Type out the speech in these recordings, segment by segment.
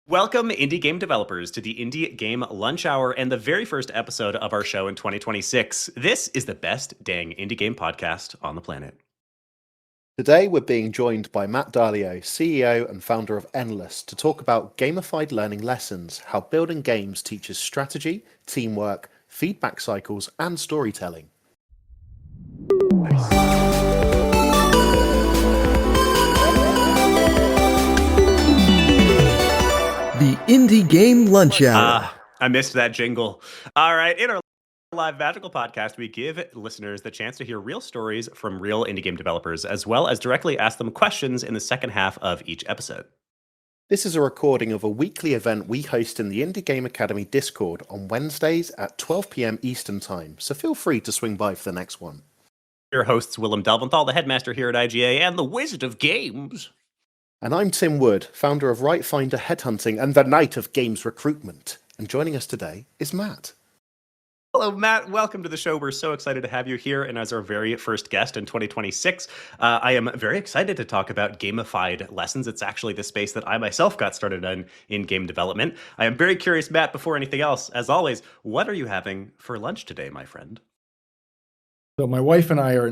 Welcome, indie game developers, to the Indie Game Lunch Hour and the very first episode of our show in 2026. This is the best dang indie game podcast on the planet. Today, we're being joined by Matt Dalio, CEO and founder of Endless, to talk about gamified learning lessons, how building games teaches strategy, teamwork, feedback cycles, and storytelling. The Indie Game Lunch Hour. I missed that jingle. All right, in our live magical podcast, we give listeners the chance to hear real stories from real indie game developers, as well as directly ask them questions in the second half of each episode. This is a recording of a weekly event we host in the Indie Game Academy Discord on Wednesdays at 12 p.m. Eastern Time, so feel free to swing by for the next one. Your hosts, Willem Delventhal, the headmaster here at IGA, and the Wizard of Games. And I'm Tim Wood, founder of Right Finder Headhunting and the Knight of Games Recruitment. And joining us today is Matt. Hello, Matt. Welcome to the show. We're so excited to have you here and as our very first guest in 2026. I am very excited to talk about gamified lessons. It's actually the space that I myself got started in game development. I am very curious, Matt, before anything else, as always, what are you having for lunch today, my friend? So my wife and I are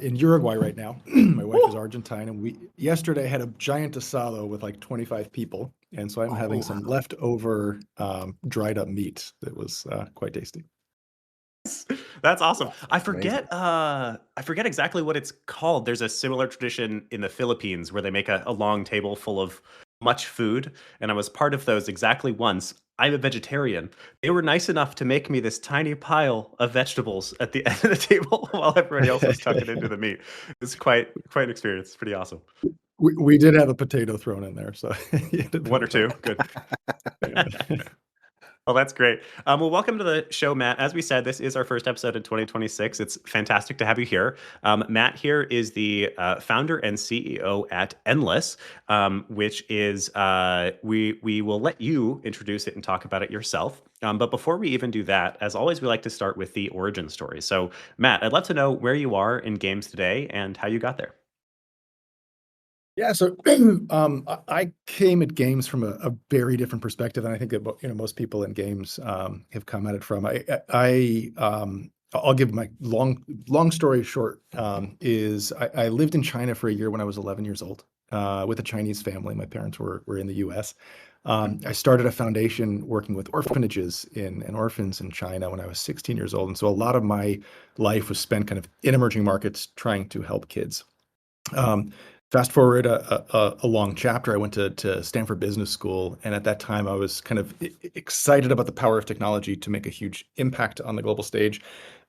in Uruguay right now. My wife is Argentine, and we yesterday had a giant asado with like 25 people, and so I'm having some leftover dried up meat that was quite tasty. That's awesome. I forget exactly what it's called. There's a similar tradition in the Philippines where they make a long table full of much food, and I was part of those exactly once. I'm a vegetarian. They were nice enough to make me this tiny pile of vegetables at the end of the table while everybody else was tucking into the meat. It's quite an experience. It's pretty awesome. We did have a potato thrown in there, so one or two. Good. Well, that's great. Well, welcome to the show, Matt. As we said, this is our first episode in 2026. It's fantastic to have you here. Matt here is the founder and CEO at Endless, which is, we will let you introduce it and talk about it yourself. But before we even do that, as always, we like to start with the origin story. So, Matt, I'd love to know where you are in games today and how you got there. Yeah, so I came at games from a very different perspective than I think that most people in games have come at it from. I'll give my long story short. I lived in China for a year when I was 11 years old with a Chinese family. My parents were in the U.S. I started a foundation working with orphanages and orphans in China when I was 16 years old, and so a lot of my life was spent kind of in emerging markets trying to help kids. Fast forward a long chapter, I went to Stanford Business School, and at that time I was kind of excited about the power of technology to make a huge impact on the global stage.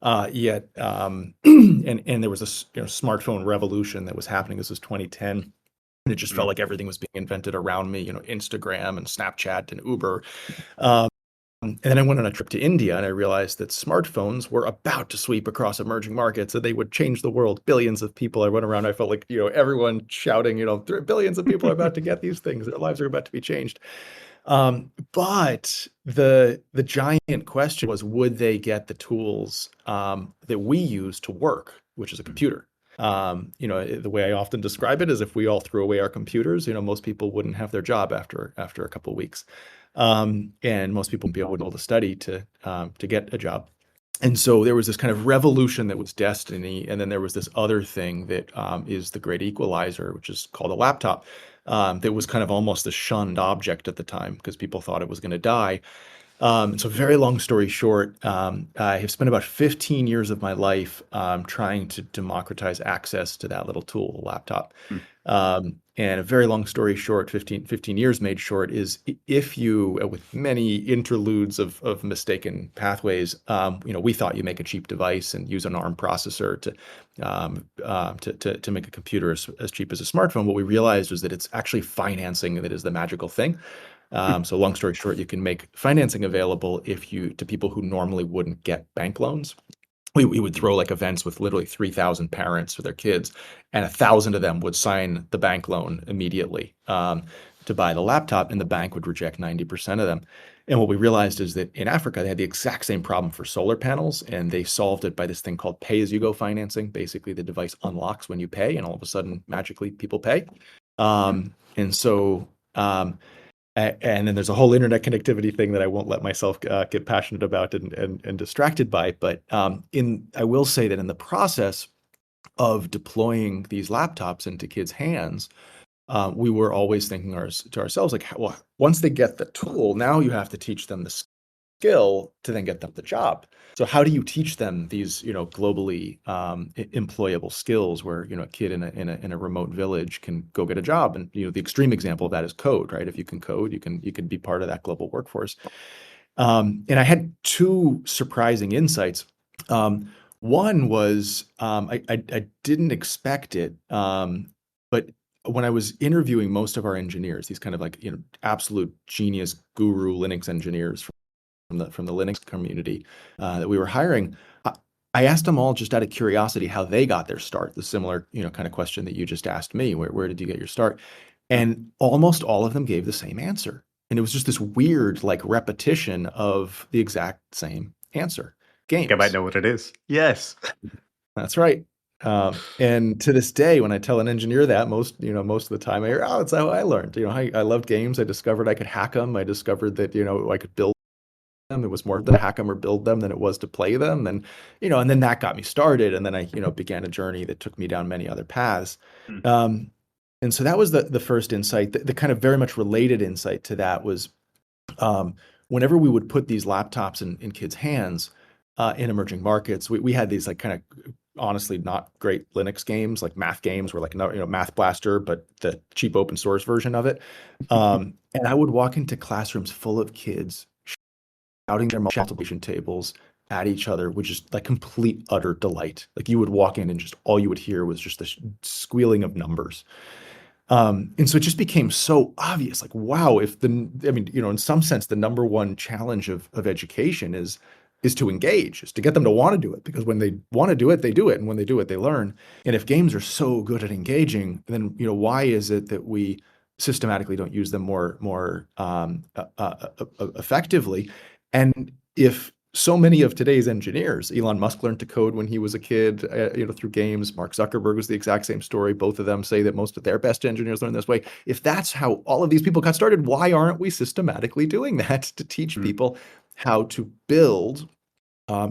And there was a smartphone revolution that was happening. This was 2010. And it just felt like everything was being invented around me, Instagram and Snapchat and Uber. And then I went on a trip to India, and I realized that smartphones were about to sweep across emerging markets, and they would change the world. Billions of people. I went around, I felt like, everyone shouting, billions of people are about to get these things. Their lives are about to be changed. But the giant question was, would they get the tools that we use to work, which is a computer? The way I often describe it is if we all threw away our computers, most people wouldn't have their job after a couple of weeks. And most people wouldn't be able to study to get a job. And so there was this kind of revolution that was destiny. And then there was this other thing that is the great equalizer, which is called a laptop, that was kind of almost a shunned object at the time because people thought it was going to die. So very long story short, I have spent about 15 years of my life trying to democratize access to that little tool, a laptop. And a very long story short, 15 years made short, is if you, with many interludes of mistaken pathways, we thought you make a cheap device and use an ARM processor to make a computer as cheap as a smartphone. What we realized was that it's actually financing that is the magical thing. So long story short, you can make financing available to people who normally wouldn't get bank loans. We would throw like events with literally 3,000 parents for their kids, and 1,000 of them would sign the bank loan immediately to buy the laptop, and the bank would reject 90% of them. And what we realized is that in Africa, they had the exact same problem for solar panels, and they solved it by this thing called pay-as-you-go financing. Basically, the device unlocks when you pay, and all of a sudden, magically, people pay. And so And then there's a whole internet connectivity thing that I won't let myself get passionate about and distracted by. But I will say that in the process of deploying these laptops into kids' hands, we were always thinking to ourselves, like, well, once they get the tool, now you have to teach them the skill to then get them the job. So how do you teach them these, globally employable skills where, a kid in a remote village can go get a job? And, the extreme example of that is code, right? If you can code, you can be part of that global workforce. And I had two surprising insights. One was I didn't expect it, but when I was interviewing most of our engineers, these kind of like absolute genius guru Linux engineers from the Linux community that we were hiring, I asked them all just out of curiosity how they got their start. The similar kind of question that you just asked me, where did you get your start? And almost all of them gave the same answer. And it was just this weird like repetition of the exact same answer. I might Games. know what it is. Yes. That's right. And to this day, when I tell an engineer that, most of the time I hear, oh, it's how I learned. I loved games. I discovered I could hack them. I discovered that, I could build them. It was more to hack them or build them than it was to play them. And, and then that got me started. And then I, began a journey that took me down many other paths. Mm. And so that was the first insight. The kind of very much related insight to that was whenever we would put these laptops in kids' hands in emerging markets, we had these like kind of honestly not great Linux games, like math games were like, Math Blaster, but the cheap open source version of it. And I would walk into classrooms full of kids shouting their multiplication tables at each other with just like complete utter delight. Like you would walk in and just all you would hear was just the squealing of numbers. And so it just became so obvious, like, wow, in some sense, the number one challenge of education is to engage, is to get them to want to do it, because when they want to do it, they do it. And when they do it, they learn. And if games are so good at engaging, then, why is it that we systematically don't use them more effectively? And if so many of today's engineers, Elon Musk learned to code when he was a kid, through games. Mark Zuckerberg was the exact same story. Both of them say that most of their best engineers learn this way. If that's how all of these people got started, why aren't we systematically doing that to teach people how to build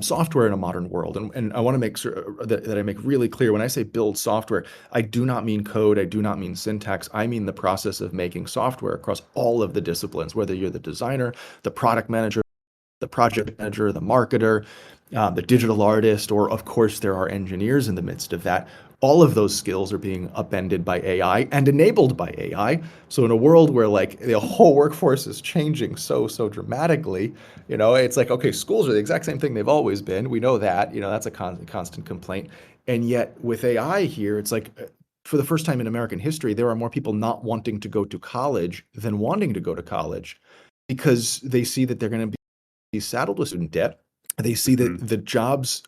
software in a modern world? And I want to make sure that I make really clear, when I say build software, I do not mean code. I do not mean syntax. I mean the process of making software across all of the disciplines, whether you're the designer, the product manager, the project manager, the marketer, the digital artist, or of course there are engineers in the midst of that. All of those skills are being upended by AI and enabled by AI. So in a world where like the whole workforce is changing so dramatically, it's like, okay, schools are the exact same thing they've always been. We know that, that's a constant complaint. And yet with AI here, it's like, for the first time in American history, there are more people not wanting to go to college than wanting to go to college, because they see that they're going to be saddled with student debt. They see that the jobs,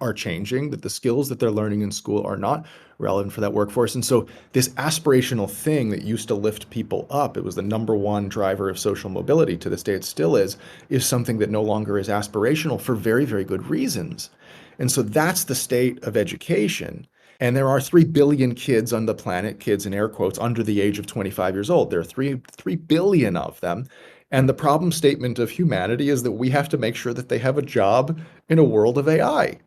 are changing, that the skills that they're learning in school are not relevant for that workforce. And so this aspirational thing that used to lift people up, it was the number one driver of social mobility, to this day it still is something that no longer is aspirational for very, very good reasons. And so that's the state of education. And there are 3 billion kids on the planet, kids in air quotes, under the age of 25 years old. There are 3 billion of them. And the problem statement of humanity is that we have to make sure that they have a job in a world of AI.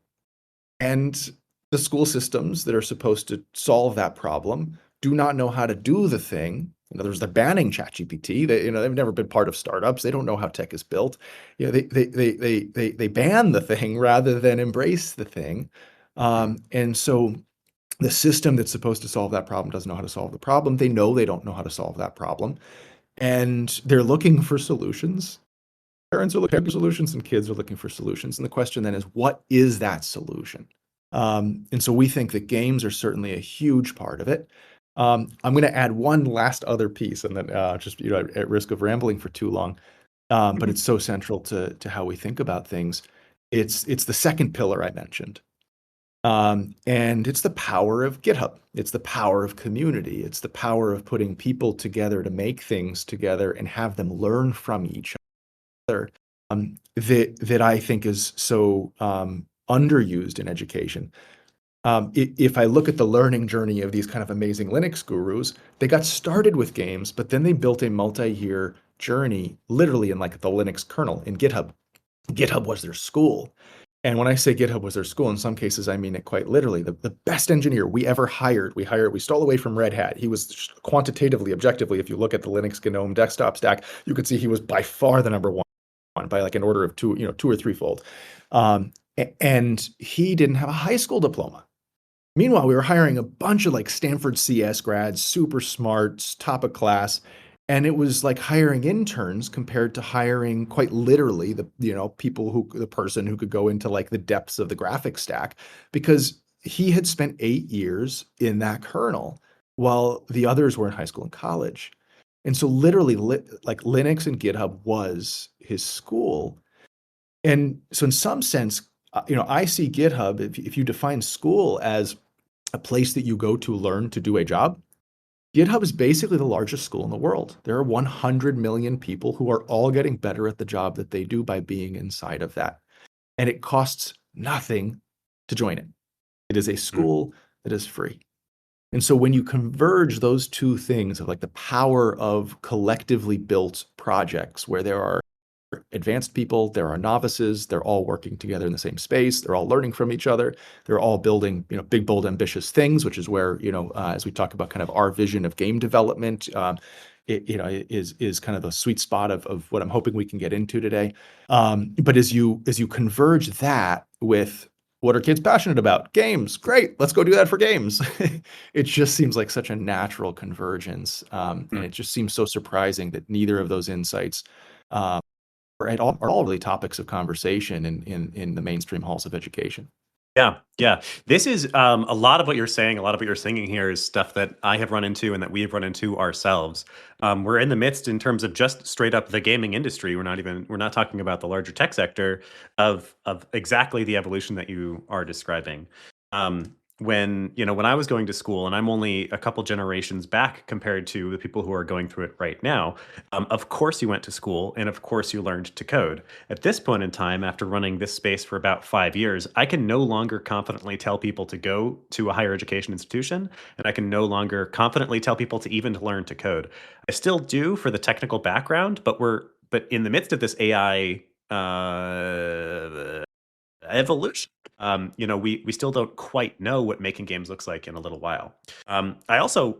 And the school systems that are supposed to solve that problem do not know how to do the thing. In other words, they're banning ChatGPT. They've never been part of startups. They don't know how tech is built. They ban the thing rather than embrace the thing. And so the system that's supposed to solve that problem doesn't know how to solve the problem. They know they don't know how to solve that problem. And they're looking for solutions. Parents are looking for solutions and kids are looking for solutions. And the question then is, what is that solution? And so we think that games are certainly a huge part of it. I'm going to add one last other piece, and then just at risk of rambling for too long, but it's so central to how we think about things. It's the second pillar I mentioned. And it's the power of GitHub. It's the power of community. It's the power of putting people together to make things together and have them learn from each other, that I think is so underused in education. If I look at the learning journey of these kind of amazing Linux gurus, they got started with games, but then they built a multi-year journey, literally in like the Linux kernel in GitHub. GitHub was their school. And when I say GitHub was their school, in some cases, I mean it quite literally. The best engineer we ever hired, we stole away from Red Hat. He was quantitatively, objectively, if you look at the Linux GNOME desktop stack, you could see he was by far the number one by like an order of two or threefold. And he didn't have a high school diploma. Meanwhile, we were hiring a bunch of like Stanford CS grads, super smart, top of class. And it was like hiring interns compared to hiring quite literally the person who could go into like the depths of the graphics stack, because he had spent 8 years in that kernel while the others were in high school and college. And so literally like Linux and GitHub was his school. And so in some sense, I see GitHub, if you define school as a place that you go to learn to do a job, GitHub is basically the largest school in the world. There are 100 million people who are all getting better at the job that they do by being inside of that. And it costs nothing to join it. It is a school that is free. And so when you converge those two things of like the power of collectively built projects where there are advanced people, there are novices, they're all working together in the same space, they're all learning from each other, they're all building, big, bold, ambitious things, which is where, as we talk about kind of our vision of game development, is kind of the sweet spot of what I'm hoping we can get into today. But as you converge that with what are kids passionate about? Games. Great. Let's go do that for games. It just seems like such a natural convergence. And it just seems so surprising that neither of those insights are all really topics of conversation in the mainstream halls of education. Yeah. This is a lot of what you're saying. A lot of what you're singing here is stuff that I have run into and that we have run into ourselves. We're in the midst, in terms of just straight up the gaming industry. We're not talking about the larger tech sector of exactly the evolution that you are describing. When I was going to school, and I'm only a couple generations back compared to the people who are going through it right now, of course you went to school, and of course you learned to code. At this point in time, after running this space for about 5 years, I can no longer confidently tell people to go to a higher education institution, and I can no longer confidently tell people to even learn to code. I still do for the technical background, but in the midst of this AI evolution. We still don't quite know what making games looks like in a little while. I also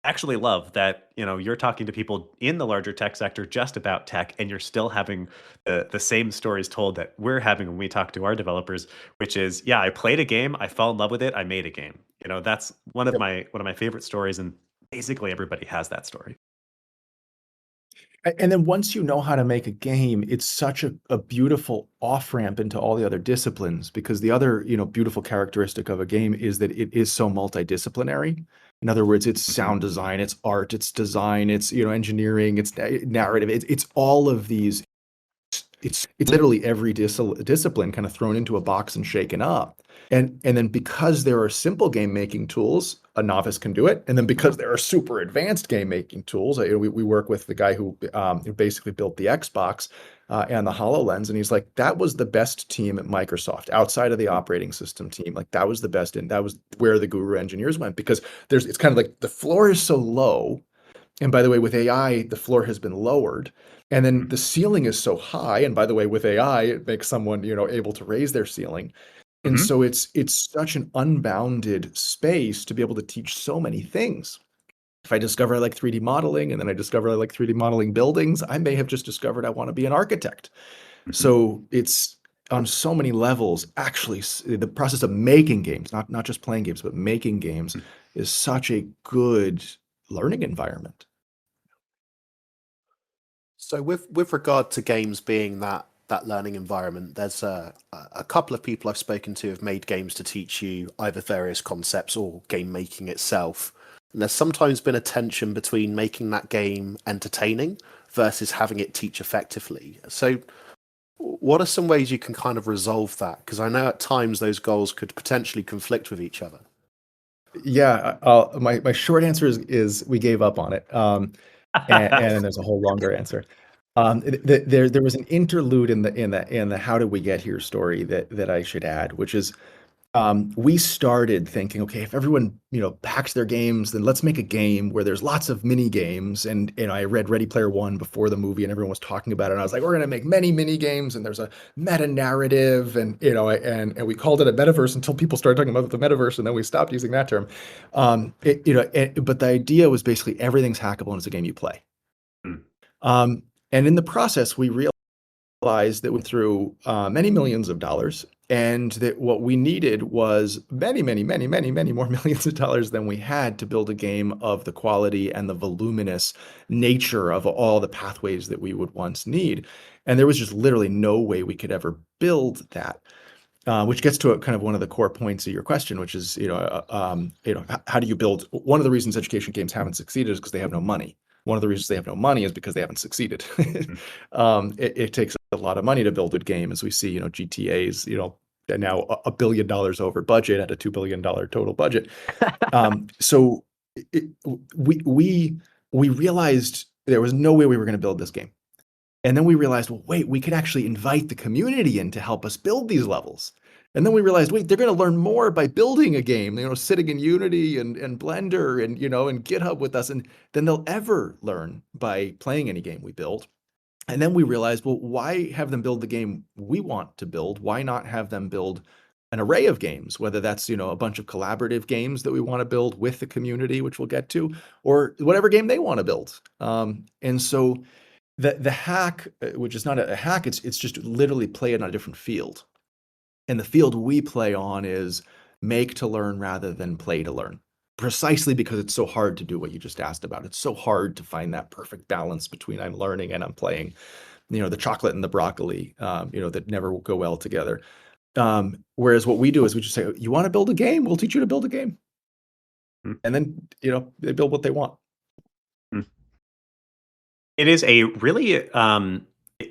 actually love that you're talking to people in the larger tech sector just about tech, and you're still having the same stories told that we're having when we talk to our developers, which is, yeah, I played a game, I fell in love with it, I made a game. That's one of my favorite stories, and basically everybody has that story. And then once you know how to make a game, it's such a beautiful off-ramp into all the other disciplines, because the other, beautiful characteristic of a game is that it is so multidisciplinary. In other words, it's sound design, it's art, it's design, it's, engineering, it's narrative, it's all of these. It's literally every discipline kind of thrown into a box and shaken up. And then because there are simple game making tools, a novice can do it. And then because there are super advanced game making tools, we work with the guy who basically built the Xbox and the HoloLens, and he's like, that was the best team at Microsoft outside of the operating system team. Like that was the best, and that was where the guru engineers went, because it's kind of like the floor is so low. And by the way, with AI, the floor has been lowered. And then the ceiling is so high. And by the way, with AI, it makes someone, able to raise their ceiling. And so it's such an unbounded space to be able to teach so many things. If I discover I like 3D modeling, and then I discover I like 3D modeling buildings, I may have just discovered I want to be an architect. So it's on so many levels. Actually, the process of making games, not just playing games, but making games, is such a good learning environment. So with regard to games being that learning environment, there's a couple of people I've spoken to have made games to teach you either various concepts or game making itself. And there's sometimes been a tension between making that game entertaining versus having it teach effectively. So what are some ways you can kind of resolve that? Because I know at times those goals could potentially conflict with each other. Yeah, my short answer is we gave up on it. And then there's a whole longer answer. There was an interlude in the how did we get here story that I should add, which is we started thinking, okay, if everyone, packs their games, then let's make a game where there's lots of mini games. And, I read Ready Player One before the movie and everyone was talking about it. And I was like, we're going to make many mini games and there's a meta narrative and we called it a metaverse until people started talking about the metaverse and then we stopped using that term. But the idea was basically everything's hackable and it's a game you play. Mm. And in the process, we realized that we threw many millions of dollars, and that what we needed was many, many, many, many, many more millions of dollars than we had to build a game of the quality and the voluminous nature of all the pathways that we would once need. And there was just literally no way we could ever build that. Which gets to kind of one of the core points of your question, which is, how do you build? One of the reasons education games haven't succeeded is because they have no money. One of the reasons they have no money is because they haven't succeeded. It takes a lot of money to build a game, as we see, GTA's, they're now $1 billion over budget at a $2 billion total budget. So we realized there was no way we were going to build this game. And then we realized, well, wait, we could actually invite the community in to help us build these levels. And then we realized, wait, they're going to learn more by building a game, sitting in Unity and Blender and, and GitHub with us, and than they'll ever learn by playing any game we build. And then we realized, well, why have them build the game we want to build? Why not have them build an array of games, whether that's, a bunch of collaborative games that we want to build with the community, which we'll get to, or whatever game they want to build. And so the hack, which is not a hack, it's just literally play it on a different field. And the field we play on is make to learn rather than play to learn, precisely because it's so hard to do what you just asked about. It's so hard to find that perfect balance between I'm learning and I'm playing, the chocolate and the broccoli, that never go well together. Whereas what we do is we just say, you want to build a game? We'll teach you to build a game. And then, they build what they want. It is a really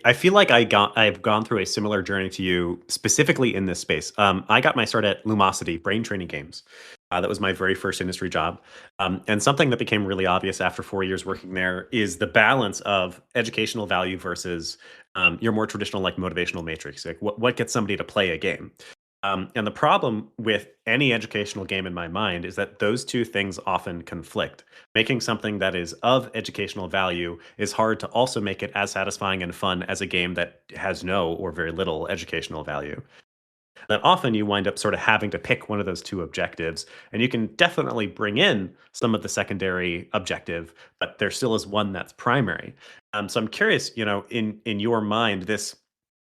I feel like I've gone through a similar journey to you, specifically in this space. I got my start at Lumosity Brain Training Games. That was my very first industry job. And something that became really obvious after 4 years working there is the balance of educational value versus your more traditional, like, motivational matrix. Like, what gets somebody to play a game? And the problem with any educational game in my mind is that those two things often conflict. Making something that is of educational value is hard to also make it as satisfying and fun as a game that has no or very little educational value. Then often you wind up sort of having to pick one of those two objectives, and you can definitely bring in some of the secondary objective, but there still is one that's primary. So I'm curious, in your mind, this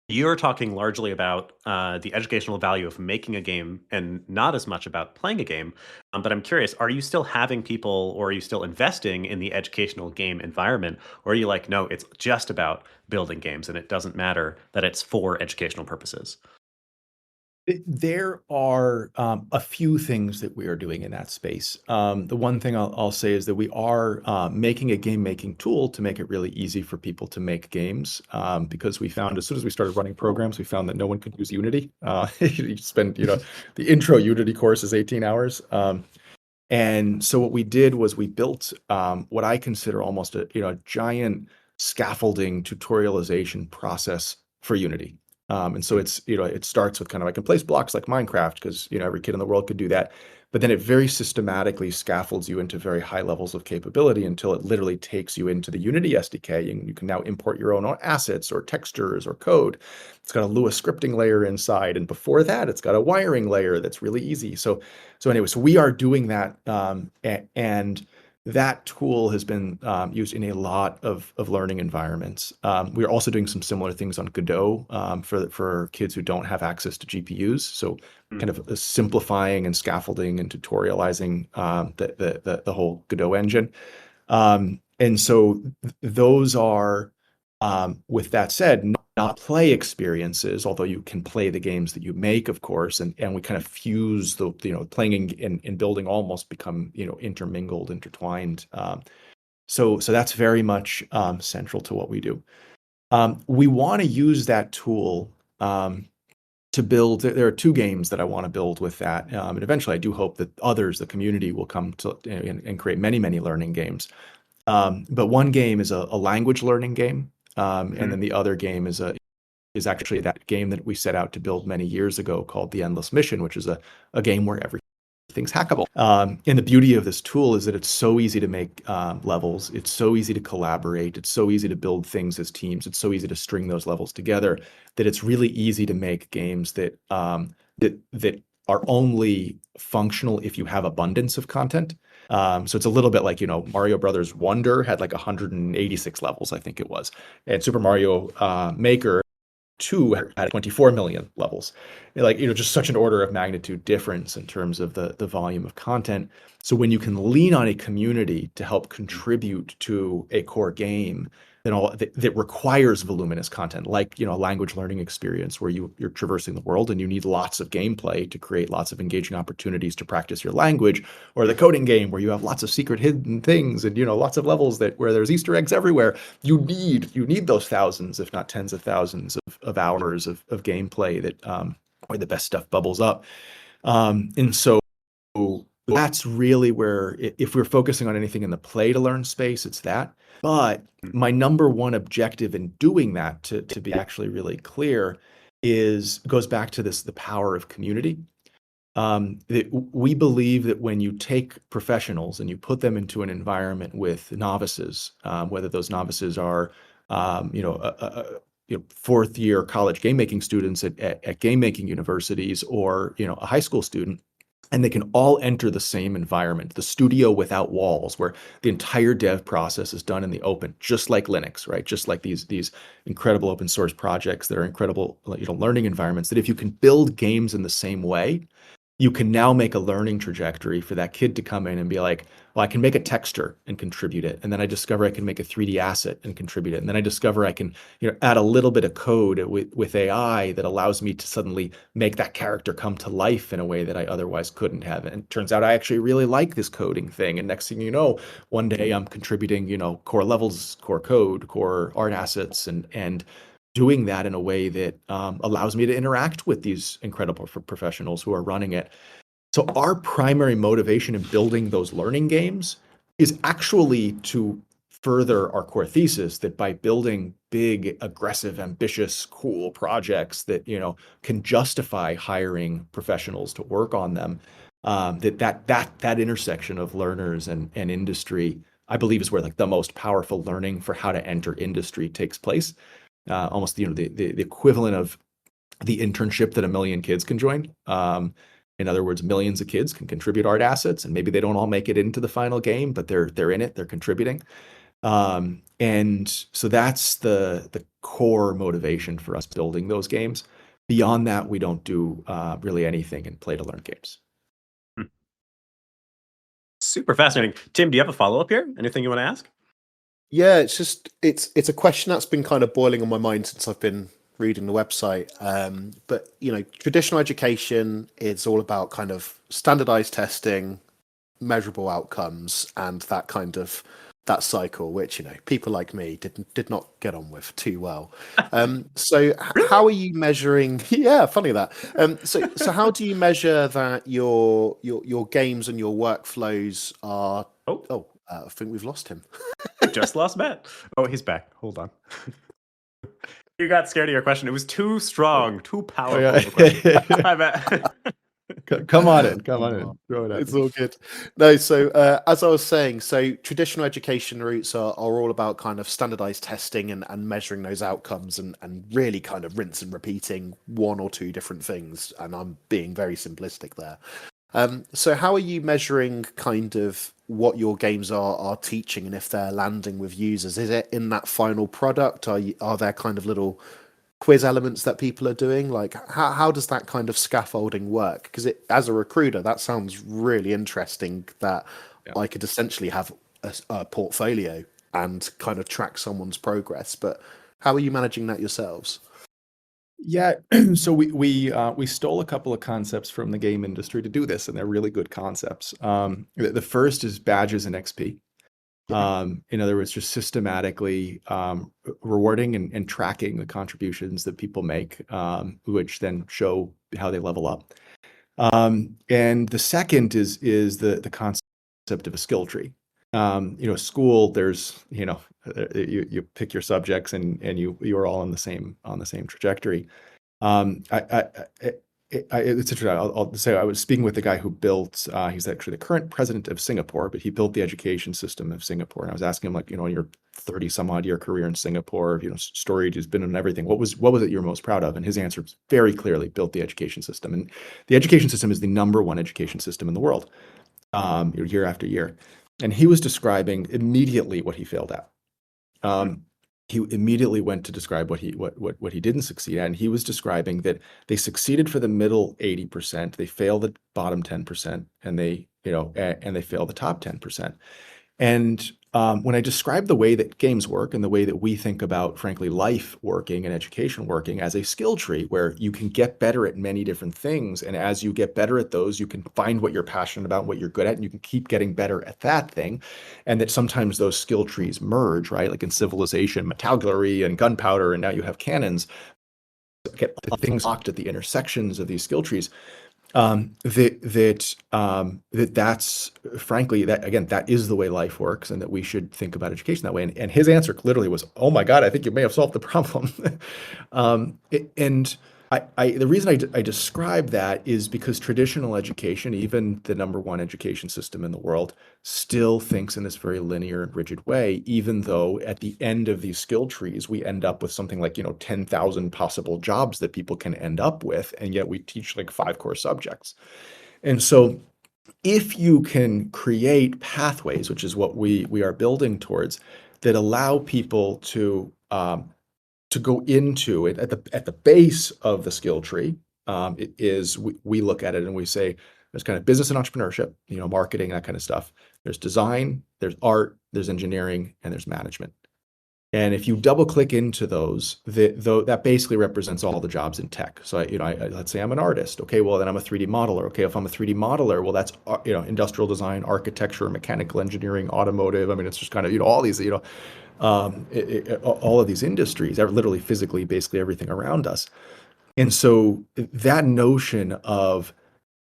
you're talking largely about the educational value of making a game and not as much about playing a game. But I'm curious, are you still having people or are you still investing in the educational game environment? Or are you like, no, it's just about building games and it doesn't matter that it's for educational purposes? There are a few things that we are doing in that space. The one thing I'll say is that we are making a game making tool to make it really easy for people to make games, because we found as soon as we started running programs, we found that no one could use Unity. You spend, the intro Unity course is 18 hours. And so what we did was we built what I consider almost a giant scaffolding tutorialization process for Unity. And so it's, it starts with kind of, I can place blocks like Minecraft because, every kid in the world could do that. But then it very systematically scaffolds you into very high levels of capability until it literally takes you into the Unity SDK. And you can now import your own assets or textures or code. It's got a Lua scripting layer inside. And before that, it's got a wiring layer that's really easy. So anyway, so we are doing that. And that tool has been used in a lot of learning environments. We're also doing some similar things on Godot for kids who don't have access to GPUs. So kind of simplifying and scaffolding and tutorializing the whole Godot engine. And so those are, with that said, not play experiences, although you can play the games that you make, of course, and we kind of fuse the, playing and building almost become, intermingled, intertwined. So that's very much central to what we do. We want to use that tool to build. There are two games that I want to build with that, and eventually I do hope that others, the community, will come to and create many, many learning games. But one game is a language learning game, and then the other game is a is actually that game that we set out to build many years ago called The Endless Mission, which is a game where everything's hackable. And the beauty of this tool is that it's so easy to make levels. It's so easy to collaborate. It's so easy to build things as teams. It's so easy to string those levels together that it's really easy to make games that that are only functional if you have abundance of content. So it's a little bit like, Mario Brothers Wonder had like 186 levels, I think it was. And Super Mario Maker 2 had 24 million levels. Like, just such an order of magnitude difference in terms of the volume of content. So when you can lean on a community to help contribute to a core game, then that requires voluminous content, like a language learning experience where you're traversing the world and you need lots of gameplay to create lots of engaging opportunities to practice your language, or the coding game where you have lots of secret hidden things and lots of levels where there's Easter eggs everywhere. You need those thousands, if not tens of thousands of hours of gameplay that where the best stuff bubbles up. And so that's really where, if we're focusing on anything in the play to learn space, it's that. But my number one objective in doing that, to be actually really clear, goes back to the power of community. We believe that when you take professionals and you put them into an environment with novices, whether those novices are, fourth year college game making students at game making universities, or a high school student, and they can all enter the same environment, the studio without walls, where the entire dev process is done in the open, just like Linux, right? Just like these incredible open source projects that are incredible, learning environments, that if you can build games in the same way, you can now make a learning trajectory for that kid to come in and be like, well, I can make a texture and contribute it. And then I discover I can make a 3D asset and contribute it. And then I discover I can, add a little bit of code with AI that allows me to suddenly make that character come to life in a way that I otherwise couldn't have. And it turns out I actually really like this coding thing. And next thing you know, one day I'm contributing, core levels, core code, core art assets, and doing that in a way that allows me to interact with these incredible professionals who are running it. So our primary motivation in building those learning games is actually to further our core thesis that by building big, aggressive, ambitious, cool projects that can justify hiring professionals to work on them, that intersection of learners and industry, I believe, is where like the most powerful learning for how to enter industry takes place. Almost the equivalent of the internship that a million kids can join. In other words, millions of kids can contribute art assets, and maybe they don't all make it into the final game, but they're in it, they're contributing. And so that's the core motivation for us building those games. Beyond that, we don't do really anything in play to learn games. Super fascinating. Tim, do you have a follow-up here? Anything you want to ask? Yeah, it's a question that's been kind of boiling on my mind since I've been reading the website. But traditional education is all about kind of standardized testing, measurable outcomes, and that cycle, which people like me did not get on with too well. So how are you measuring? Yeah, funny that. So how do you measure that your games and your workflows are? I think we've lost him. Just lost Matt. Oh, he's back. Hold on. You got scared of your question. It was too strong, too powerful. Hi, Matt. Come on in. Throw it out. It's all good. No, so as I was saying, so traditional education routes are all about kind of standardized testing and measuring those outcomes and really kind of rinse and repeating one or two different things. And I'm being very simplistic there. So how are you measuring kind of what your games are teaching and if they're landing with users? Is it in that final product? Are there kind of little quiz elements that people are doing? Like how does that kind of scaffolding work? Because as a recruiter, that sounds really interesting, that I could essentially have a portfolio and kind of track someone's progress. But how are you managing that yourselves? Yeah, so we stole a couple of concepts from the game industry to do this, and they're really good concepts. The first is badges and XP. In other words, just systematically rewarding and tracking the contributions that people make, which then show how they level up. And the second is the concept of a skill tree. School, there's, you pick your subjects and you are all on the same trajectory. It's interesting. I'll say I was speaking with the guy who built. He's actually the current president of Singapore, but he built the education system of Singapore. And I was asking him, like, in your 30 some odd year career in Singapore, storage has been in everything. What was it you're most proud of? And his answer was very clearly built the education system. And the education system is the number one education system in the world, year after year. And he was describing immediately what he failed at. He immediately went to describe what he didn't succeed at, and he was describing that they succeeded for the middle 80%, they fail the bottom 10%, and they fail the top 10%. And when I describe the way that games work and the way that we think about, frankly, life working and education working as a skill tree where you can get better at many different things. And as you get better at those, you can find what you're passionate about, what you're good at, and you can keep getting better at that thing. And that sometimes those skill trees merge, right? Like in Civilization, metallurgy and gunpowder, and now you have cannons. Get things locked at the intersections of these skill trees. That's frankly, that again, that is the way life works, and that we should think about education that way. And his answer clearly was, "Oh my God, I think you may have solved the problem." The reason I describe that is because traditional education, even the number one education system in the world, still thinks in this very linear and rigid way, even though at the end of these skill trees, we end up with something like, 10,000 possible jobs that people can end up with, and yet we teach like 5 core subjects. And so if you can create pathways, which is what we are building towards, that allow people to go into it at the base of the skill tree, we look at it and we say there's kind of business and entrepreneurship, marketing, that kind of stuff. There's design, there's art, there's engineering, and there's management. And if you double click into those, that basically represents all the jobs in tech. So let's say I'm an artist. Okay, well then I'm a 3D modeler. Okay, if I'm a 3D modeler, well that's industrial design, architecture, mechanical engineering, automotive. I mean, it's just kind of all these all of these industries are literally physically basically everything around us. And so that notion of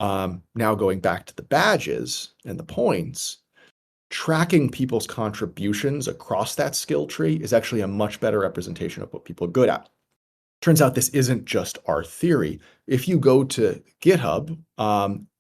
now going back to the badges and the points, tracking people's contributions across that skill tree is actually a much better representation of what people are good at. Turns out this isn't just our theory. If you go to GitHub,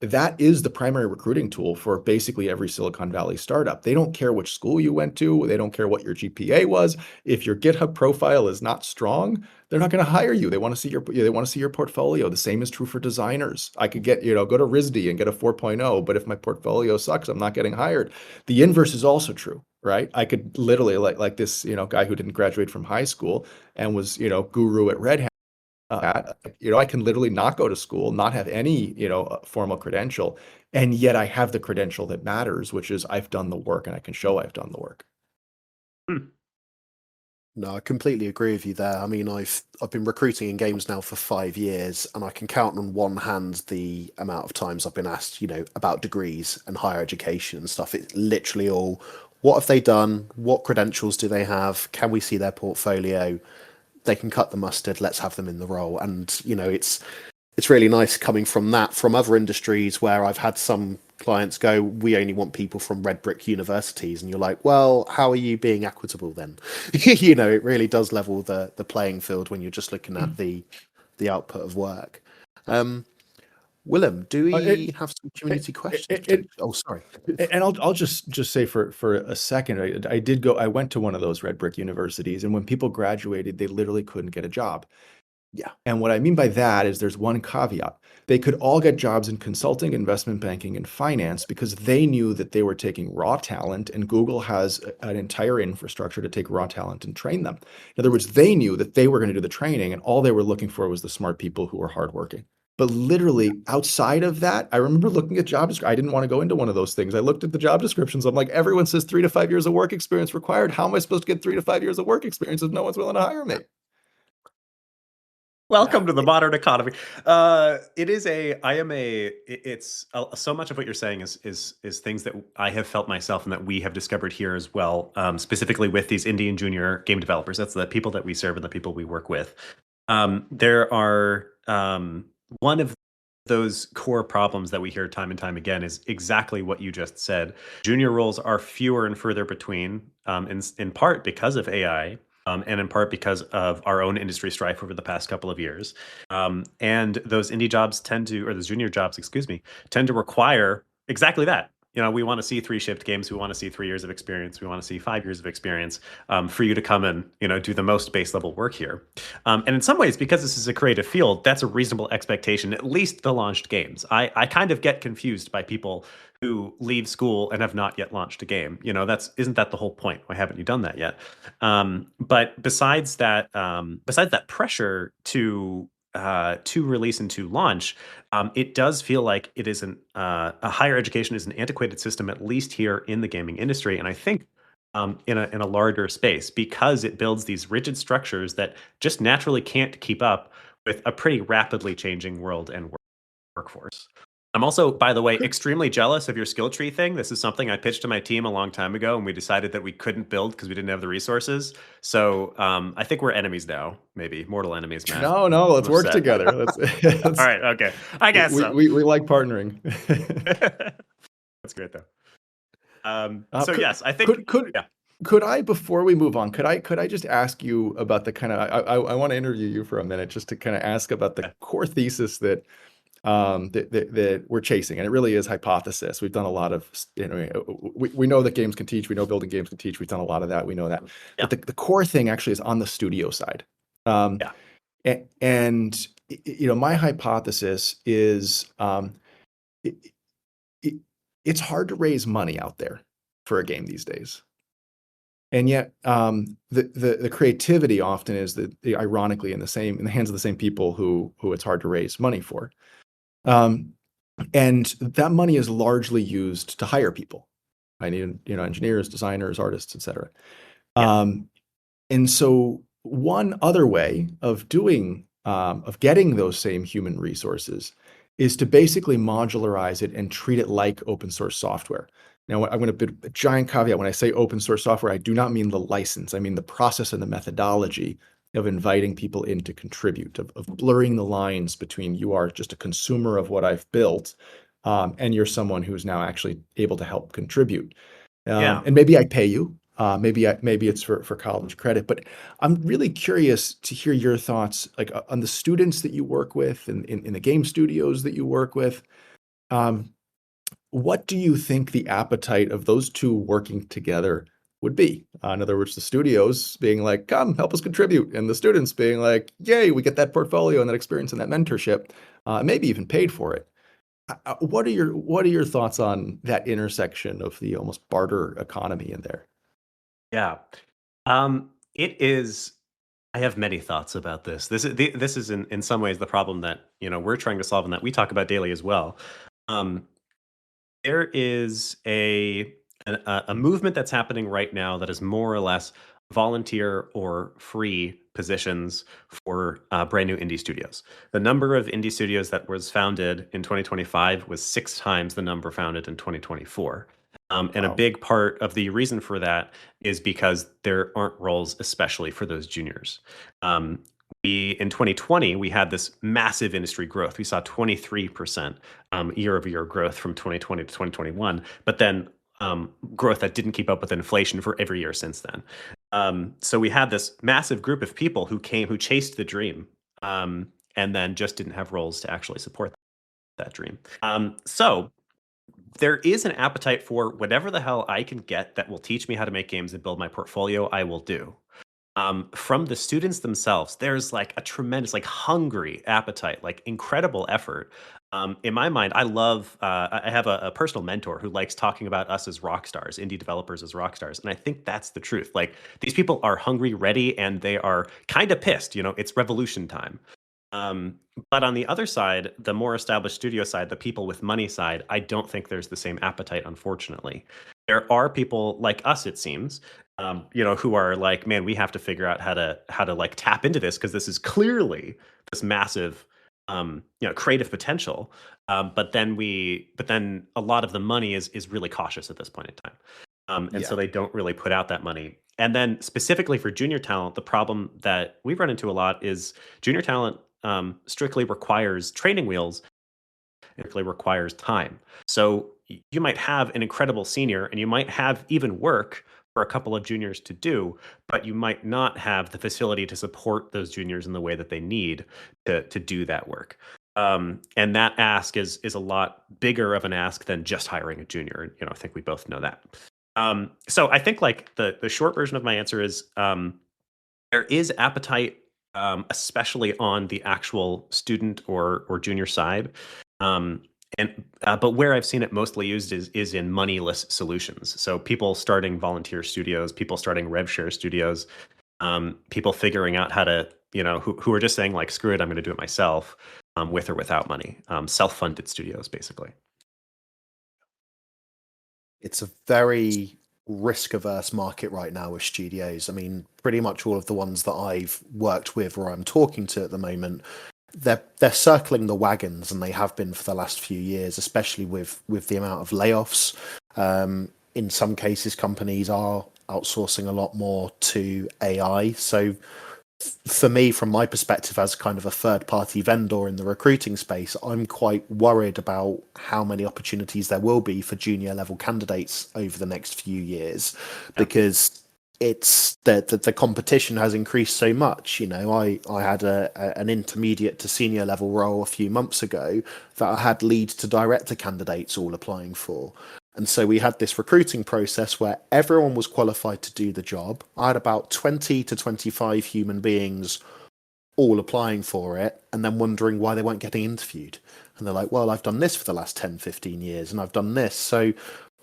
that is the primary recruiting tool for basically every Silicon Valley startup. They don't care which school you went to. They don't care what your GPA was. If your GitHub profile is not strong, they're not going to hire you. They want to see your portfolio. The same is true for designers. I could go to RISD and get a 4.0, but if my portfolio sucks, I'm not getting hired. The inverse is also true, right? I could literally like this, guy who didn't graduate from high school and was, guru at Red Hat. I can literally not go to school, not have any, formal credential, and yet I have the credential that matters, which is I've done the work and I can show I've done the work. No, I completely agree with you there. I mean, I've been recruiting in games now for 5 years, and I can count on one hand the amount of times I've been asked, about degrees and higher education and stuff. It's literally all, what have they done? What credentials do they have? Can we see their portfolio? They can cut the mustard. Let's have them in the role. And it's really nice coming from that, from other industries where I've had some clients go, we only want people from red brick universities, and you're like, well, how are you being equitable then? It really does level the playing field when you're just looking at the output of work. Willem, do we have some community questions? Sorry. And I'll just say for a second, I went to one of those red brick universities, and when people graduated, they literally couldn't get a job. Yeah. And what I mean by that is there's one caveat. They could all get jobs in consulting, investment banking, and finance because they knew that they were taking raw talent, and Google has an entire infrastructure to take raw talent and train them. In other words, they knew that they were going to do the training, and all they were looking for was the smart people who were hardworking. But literally outside of that, I remember looking at job descriptions. I didn't want to go into one of those things. I looked at the job descriptions. I'm like, everyone says 3 to 5 years of work experience required. How am I supposed to get 3 to 5 years of work experience if no one's willing to hire me? Welcome to the modern economy. It's so much of what you're saying is things that I have felt myself and that we have discovered here as well, specifically with these indie and junior game developers. That's the people that we serve and the people we work with. There are one of those core problems that we hear time and time again is exactly what you just said. Junior roles are fewer and further between, in part because of AI, and in part because of our own industry strife over the past couple of years. And those indie jobs tend to, or those junior jobs, excuse me, tend to require exactly that. We want to see three shift games. We want to see 3 years of experience. We want to see 5 years of experience, for you to come and do the most base level work here. And in some ways, because this is a creative field, that's a reasonable expectation, at least the launched games. I kind of get confused by people who leave school and have not yet launched a game. Isn't that the whole point? Why haven't you done that yet? But besides that pressure to release and to launch, it does feel like it is a higher education is an antiquated system, at least here in the gaming industry, and I think in a larger space, because it builds these rigid structures that just naturally can't keep up with a pretty rapidly changing world and workforce. I'm also, by the way, extremely jealous of your skill tree thing. This is something I pitched to my team a long time ago, and we decided that we couldn't build because we didn't have the resources. So I think we're enemies now, maybe mortal enemies, Matt. No, no, let's I'm work upset. together. Let's, All right, okay. I guess so. we like partnering. That's great though. Could, yes, I think yeah. Could I, before we move on, could I just ask you about the kind of, I want to interview you for a minute just to kind of ask about the core thesis that that we're chasing, and it really is hypothesis. We've done a lot of, we know that games can teach. We know building games can teach. We've done a lot of that. We know that. Yeah. But the core thing actually is on the studio side. Yeah. And my hypothesis is it's hard to raise money out there for a game these days. And yet, the creativity often is ironically in the hands of the same people who it's hard to raise money for, and that money is largely used to hire people. I need engineers, designers, artists, etc. Yeah. And so one other way of getting those same human resources is to basically modularize it and treat it like open source software. Now, I'm going to put a giant caveat. When I say open source software, I do not mean the license. I mean the process and the methodology of inviting people in to contribute, of blurring the lines between you are just a consumer of what I've built, and you're someone who's now actually able to help contribute. And maybe I pay you. Maybe it's for college credit. But I'm really curious to hear your thoughts, like on the students that you work with and in the game studios that you work with. What do you think the appetite of those two working together would be? In other words, the studios being like, come, help us contribute, and the students being like, yay, we get that portfolio and that experience and that mentorship, maybe even paid for it. What are your thoughts on that intersection of the almost barter economy in there? Yeah. It is. I have many thoughts about this. This is in some ways the problem that we're trying to solve, and that we talk about daily as well. There is a movement that's happening right now that is more or less volunteer or free positions for brand new indie studios. The number of indie studios that was founded in 2025 was 6 times the number founded in 2024. And a Wow. big part of the reason for that is because there aren't roles, especially for those juniors. In 2020, we had this massive industry growth. We saw 23% year over year growth from 2020 to 2021, but then growth that didn't keep up with inflation for every year since then. So we had this massive group of people who chased the dream, and then just didn't have roles to actually support that dream. So there is an appetite for whatever the hell I can get that will teach me how to make games and build my portfolio, I will do. From the students themselves, there's like a tremendous, like hungry appetite, like incredible effort. In my mind, I love, I have a personal mentor who likes talking about us as rock stars, indie developers as rock stars. And I think that's the truth. Like these people are hungry, ready, and they are kind of pissed. It's revolution time. But on the other side, the more established studio side, the people with money side, I don't think there's the same appetite, unfortunately. There are people like us, it seems, who are like, man, we have to figure out how to like tap into this because this is clearly this massive, creative potential. But then a lot of the money is really cautious at this point in time. And so they don't really put out that money. And then specifically for junior talent, the problem that we've run into a lot is junior talent strictly requires training wheels It really requires time. So you might have an incredible senior and you might have even work for a couple of juniors to do, but you might not have the facility to support those juniors in the way that they need to do that work. And that ask is a lot bigger of an ask than just hiring a junior. I think we both know that. So I think like the short version of my answer is there is appetite, especially on the actual student or junior side. Um, but where I've seen it mostly used is in moneyless solutions. So people starting volunteer studios, people starting rev share studios, people figuring out how to, who are just saying like, screw it, I'm going to do it myself, with or without money, self-funded studios, basically. It's a very risk averse market right now with studios. I mean, pretty much all of the ones that I've worked with or I'm talking to at the moment, they're circling the wagons, and they have been for the last few years, especially with the amount of layoffs. In some cases, companies are outsourcing a lot more to AI. So for me, from my perspective as kind of a third party vendor in the recruiting space, I'm quite worried about how many opportunities there will be for junior level candidates over the next few years, because it's the competition has increased so much. I had an intermediate to senior level role a few months ago that I had lead to director candidates all applying for. And so we had this recruiting process where everyone was qualified to do the job. I had about 20 to 25 human beings all applying for it and then wondering why they weren't getting interviewed. And they're like, well, I've done this for the last 10, 15 years and I've done this. So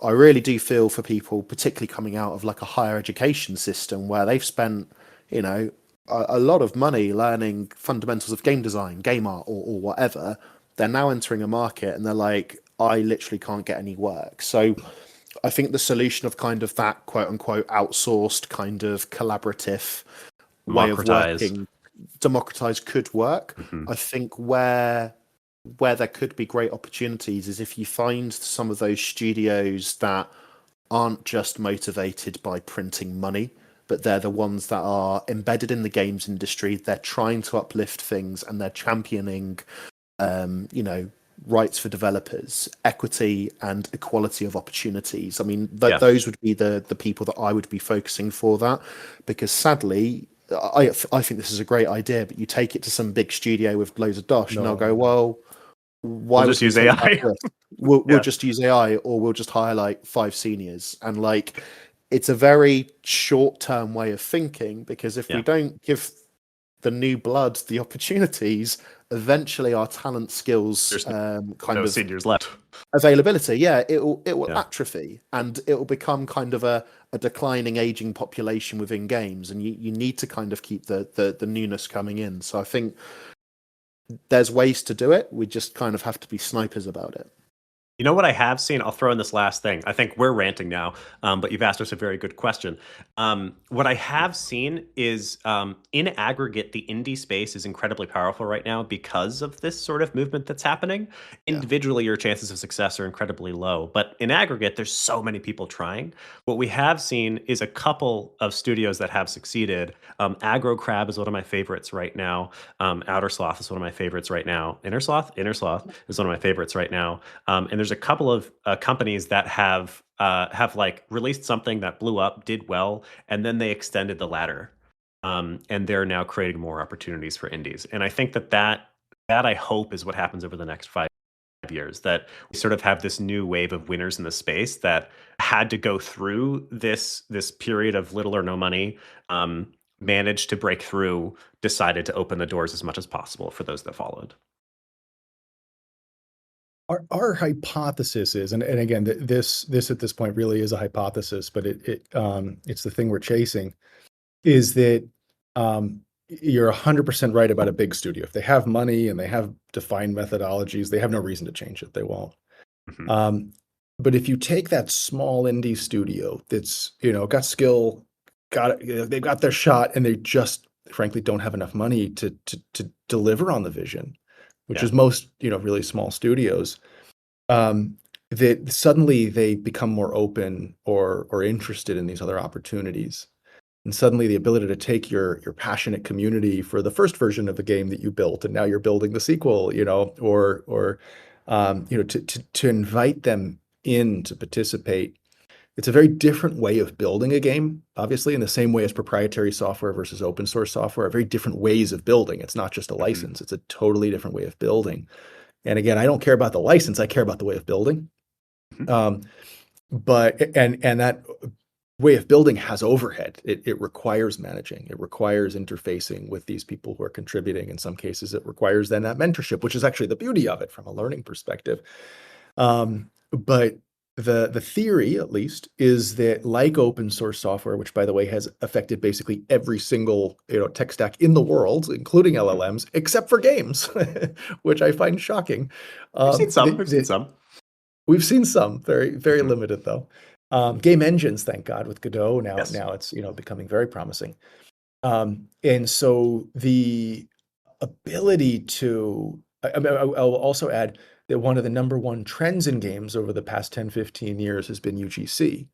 I really do feel for people, particularly coming out of like a higher education system where they've spent, a lot of money learning fundamentals of game design, game art, or whatever. They're now entering a market and they're like, I literally can't get any work. So I think the solution of kind of that quote unquote outsourced kind of collaborative way of working, democratized, could work. I think where there could be great opportunities is if you find some of those studios that aren't just motivated by printing money, but they're the ones that are embedded in the games industry. They're trying to uplift things and they're championing, rights for developers, equity and equality of opportunities. I mean, those would be the people that I would be focusing for that, because sadly, I think this is a great idea, but you take it to some big studio with loads of dosh and they'll go, well, why we'll just use AI? We'll just use AI, or we'll just hire like 5 seniors. And like, it's a very short-term way of thinking, because if we don't give the new blood the opportunities, eventually our talent skills seniors left. Availability, it will atrophy, and it will become kind of a declining, aging population within games, and you need to kind of keep the newness coming in. So I think there's ways to do it. We just kind of have to be snipers about it. You know what I have seen? I'll throw in this last thing. I think we're ranting now, but you've asked us a very good question. What I have seen is, in aggregate, the indie space is incredibly powerful right now because of this sort of movement that's happening. Individually, your chances of success are incredibly low, but in aggregate, there's so many people trying. What we have seen is a couple of studios that have succeeded. Aggro Crab is one of my favorites right now. Outer Sloth is one of my favorites right now. Inner Sloth is one of my favorites right now. And there's a couple of companies that have like released something that blew up, did well, and then they extended the ladder, and they're now creating more opportunities for indies. And I think that I hope is what happens over the next 5 years, that we sort of have this new wave of winners in the space that had to go through this period of little or no money, managed to break through, decided to open the doors as much as possible for those that followed. Our hypothesis is, and again, this at this point really is a hypothesis, but it's the thing we're chasing, is that you're 100% right about a big studio. If they have money and they have defined methodologies, they have no reason to change it. They won't. But if you take that small indie studio that's got skill, they've got their shot, and they just frankly don't have enough money to deliver on the vision, which is most really small studios, that suddenly they become more open or interested in these other opportunities. And suddenly the ability to take your passionate community for the first version of the game that you built, and now you're building the sequel, or to invite them in to participate. It's a very different way of building a game, obviously, in the same way as proprietary software versus open source software are very different ways of building. It's not just a license, it's a totally different way of building. And again, I don't care about the license, I care about the way of building. And that way of building has overhead. It requires managing. It requires interfacing with these people who are contributing. In some cases, it requires then that mentorship, which is actually the beauty of it from a learning perspective. But the theory, at least, is that like open source software, which by the way has affected basically every single tech stack in the world, including LLMs, except for games, which I find shocking. We've seen some. We've seen some. We've seen some, very, very limited though. Game engines, thank God, with Godot now. Yes. Now it's becoming very promising. And so the ability to, I'll also add that one of the number one trends in games over the past 10, 15 years has been UGC.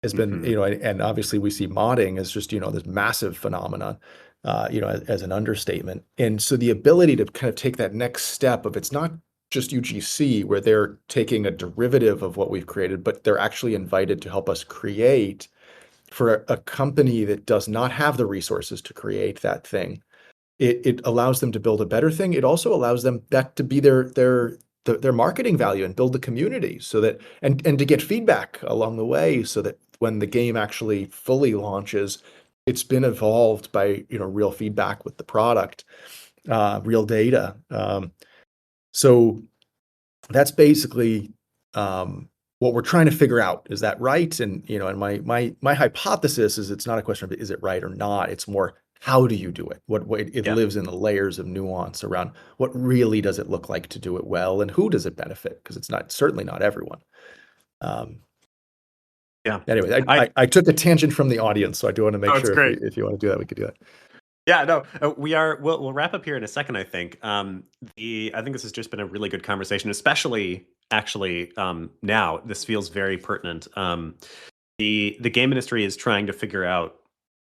Has been, and obviously we see modding as just, this massive phenomenon, as an understatement. And so the ability to kind of take that next step of it's not just UGC where they're taking a derivative of what we've created, but they're actually invited to help us create for a company that does not have the resources to create that thing. It allows them to build a better thing. It also allows them that to be their marketing value and build the community so that and to get feedback along the way so that when the game actually fully launches, it's been evolved by real feedback with the product, real data. So that's basically what we're trying to figure out. Is that right? And and my hypothesis is it's not a question of is it right or not. It's more how do you do it? What it lives in the layers of nuance around what really does it look like to do it well, and who does it benefit? Because it's certainly not everyone. Anyway, I took a tangent from the audience, so I do want to make sure if you want to do that, we could do that. Yeah, no, we'll wrap up here in a second, I think. I think this has just been a really good conversation, especially actually now. This feels very pertinent. The game industry is trying to figure out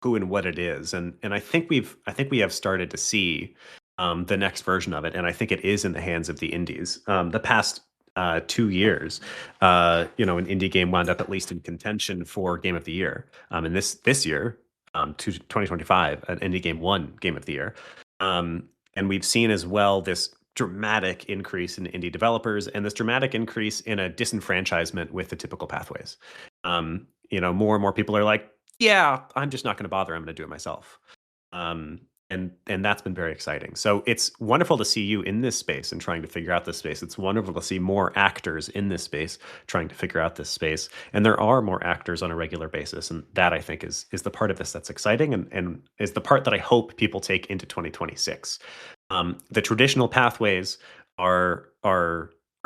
who and what it is, and I think we have started to see the next version of it, and I think it is in the hands of the indies. The past 2 years, an indie game wound up at least in contention for Game of the Year, and this year. 2025, an indie game won Game of the Year. And we've seen as well this dramatic increase in indie developers and this dramatic increase in a disenfranchisement with the typical pathways. More and more people are like, yeah, I'm just not going to bother. I'm going to do it myself. And that's been very exciting. So it's wonderful to see you in this space and trying to figure out this space. It's wonderful to see more actors in this space trying to figure out this space. And there are more actors on a regular basis. And that I think is the part of this that's exciting and is the part that I hope people take into 2026. The traditional pathways are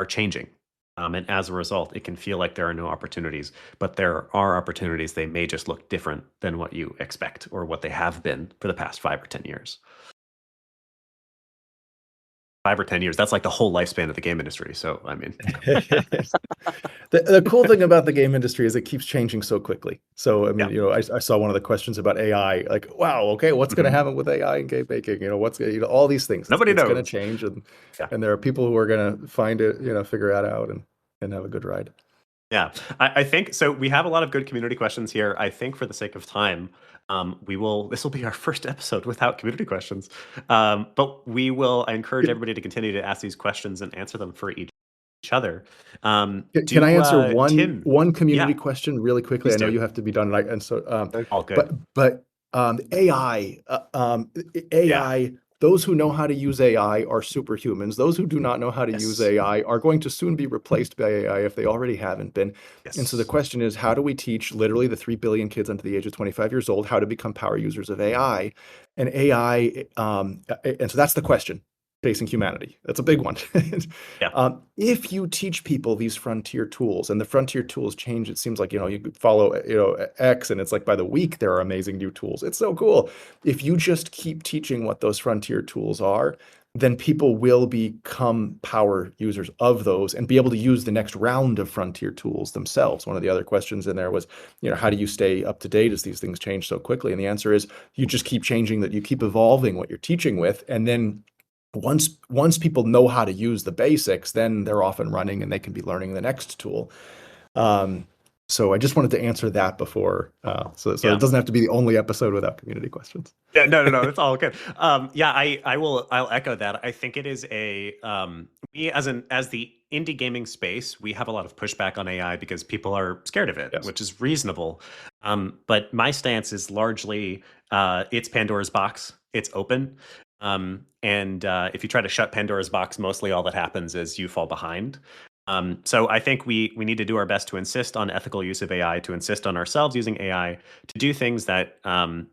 changing. And as a result, it can feel like there are no opportunities, but there are opportunities. They may just look different than what you expect or what they have been for the past 5 or 10 years. 5 or 10 years, that's like the whole lifespan of the game industry. So, I mean. The cool thing about the game industry is it keeps changing so quickly. So, I mean, I saw one of the questions about AI, like, wow, okay, what's going to happen with AI and game making? All these things. Nobody knows. It's going to change. And there are people who are going to find it, figure that out and have a good ride. Yeah, I think so. We have a lot of good community questions here. I think for the sake of time, this will be our first episode without community questions. But I encourage everybody to continue to ask these questions and answer them for each other. Can I answer one community question really quickly? Please I know do. you have to be done, and so all good. But AI. Those who know how to use AI are superhumans. Those who do not know how to use AI are going to soon be replaced by AI if they already haven't been. Yes. And so the question is, how do we teach literally the 3 billion kids under the age of 25 years old how to become power users of AI? And AI, and so that's the question facing humanity. That's a big one. If you teach people these frontier tools, and the frontier tools change, it seems like, you follow, X, and it's like by the week there are amazing new tools. It's so cool. If you just keep teaching what those frontier tools are, then people will become power users of those and be able to use the next round of frontier tools themselves. One of the other questions in there was, how do you stay up to date as these things change so quickly? And the answer is you just keep changing that, you keep evolving what you're teaching with, and then once people know how to use the basics, then they're off and running and they can be learning the next tool. So I just wanted to answer that before, so it doesn't have to be the only episode without community questions. Yeah, no, it's all good. I'll echo that. I think it is we as the indie gaming space, we have a lot of pushback on AI because people are scared of it, Yes. which is reasonable. But my stance is largely it's Pandora's box. It's open. And if you try to shut Pandora's box, mostly all that happens is you fall behind. So I think we need to do our best to insist on ethical use of AI, to insist on ourselves using AI, to do things that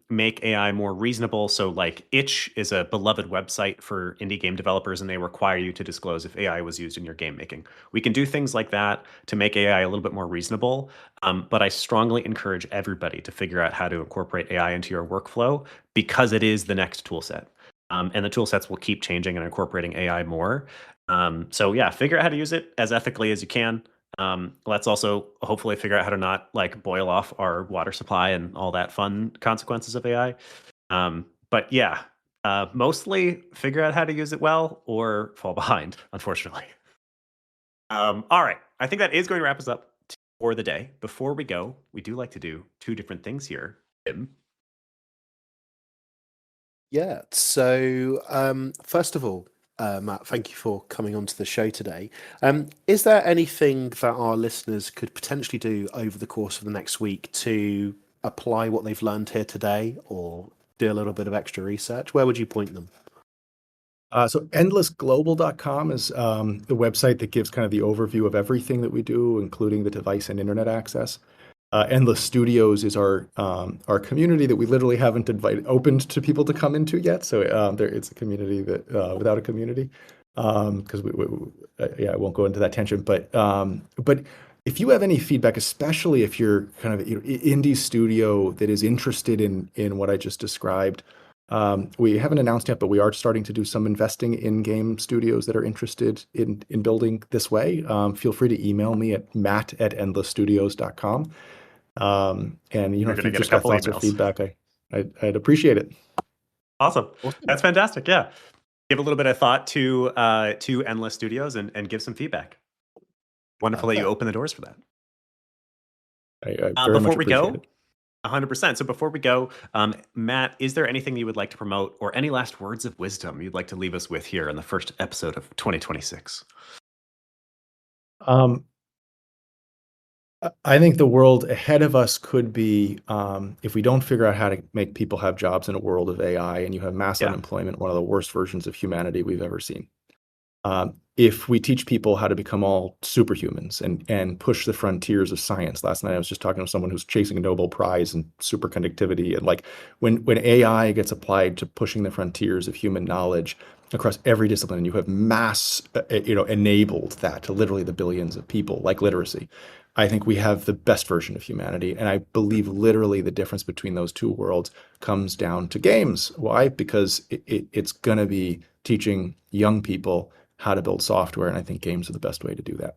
make AI more reasonable. So like Itch is a beloved website for indie game developers, and they require you to disclose if AI was used in your game making. We can do things like that to make AI a little bit more reasonable. But I strongly encourage everybody to figure out how to incorporate AI into your workflow, because it is the next tool set. And the tool sets will keep changing and incorporating AI more. So yeah, figure out how to use it as ethically as you can. Let's also hopefully figure out how to not like boil off our water supply and all that fun consequences of AI. But yeah, mostly figure out how to use it well or fall behind, unfortunately. All right, I think that is going to wrap us up for the day. Before we go, we do like to do two different things here. Tim? Yeah. So, first of all, Matt, thank you for coming onto the show today. Is there anything that our listeners could potentially do over the course of the next week to apply what they've learned here today, or do a little bit of extra research? Where would you point them? So endlessglobal.com is the website that gives kind of the overview of everything that we do, including the device and internet access. Endless Studios is our community that we literally haven't opened to people to come into yet. So it's a community that without a community, because I won't go into that tangent. But if you have any feedback, especially if you're kind of indie studio that is interested in what I just described, we haven't announced yet, but we are starting to do some investing in game studios that are interested in building this way. Feel free to email me at matt@endlessstudios.com. And if you just got thoughts or feedback, I'd appreciate it. Awesome. That's fantastic. Yeah. Give a little bit of thought to Endless Studios and give some feedback. Wonderful that you open the doors for that. I very much appreciate it. 100%. So before we go, Matt, is there anything you would like to promote or any last words of wisdom you'd like to leave us with here in the first episode of 2026? I think the world ahead of us could be, if we don't figure out how to make people have jobs in a world of AI, and you have mass unemployment, one of the worst versions of humanity we've ever seen. If we teach people how to become all superhumans and push the frontiers of science. Last night I was just talking to someone who's chasing a Nobel Prize in superconductivity, and like when AI gets applied to pushing the frontiers of human knowledge across every discipline, and you have mass enabled that to literally the billions of people, like literacy, I think we have the best version of humanity. And I believe literally the difference between those two worlds comes down to games. Why? Because it's going to be teaching young people how to build software. And I think games are the best way to do that.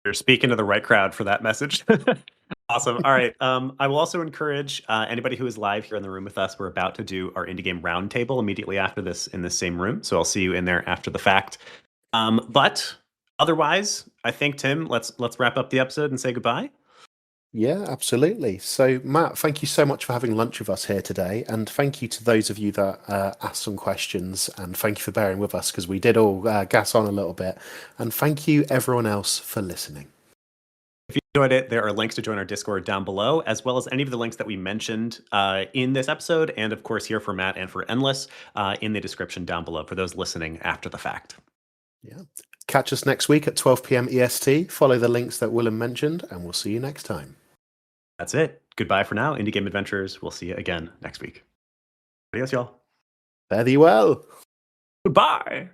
You're speaking to the right crowd for that message. Awesome. All right. I will also encourage anybody who is live here in the room with us. We're about to do our Indie Game Roundtable immediately after this in this same room. So I'll see you in there after the fact. But otherwise, I think, Tim, let's wrap up the episode and say goodbye. Yeah, absolutely. So, Matt, thank you so much for having lunch with us here today. And thank you to those of you that asked some questions. And thank you for bearing with us, because we did all gas on a little bit. And thank you, everyone else, for listening. If you enjoyed it, there are links to join our Discord down below, as well as any of the links that we mentioned in this episode. And of course, here for Matt and for Endless in the description down below for those listening after the fact. Yeah. Catch us next week at 12 p.m. EST. Follow the links that Willem mentioned, and we'll see you next time. That's it. Goodbye for now, Indie Game Adventurers. We'll see you again next week. Adios, y'all. Fare thee well. Goodbye.